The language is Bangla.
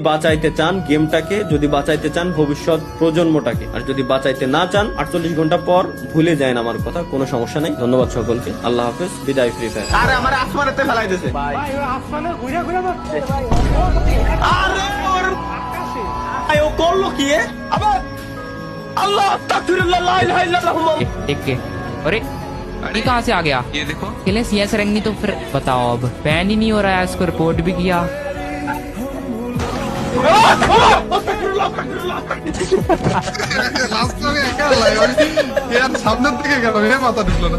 বাঁচাইতে চান গেমটাকে, যদি বাঁচাইতে চান ভবিষ্যৎ প্রজন্মটাকে, আর যদি বাঁচাইতে না চান 48 ঘন্টা পর ভুলে যায় আমার কথা, কোনো সমস্যা নাই। ধন্যবাদ সকলকে, আল্লাহ হাফেজ, বিদায় ফ্রি ফায়ার। আরে আমার আসমানেতে ফেলাই দিয়েছে ভাই আসমানে ঘুরে ঘুরে যাচ্ছে ভাই। আরে ওর ভাই ও করলো কি আবার? আল্লাহ আস্তাগফিরুল্লাহ লা ইলাহা ইল্লাল্লাহ। देख के अरे ये कहाँ से आ गया? ये देखो खेले CS रैंक नहीं तो फिर बताओ, अब बैन ही नहीं हो रहा है, इसको रिपोर्ट भी किया। লাস্ট একা সামনের দিকে গেল, মাথা ঢুকলো না।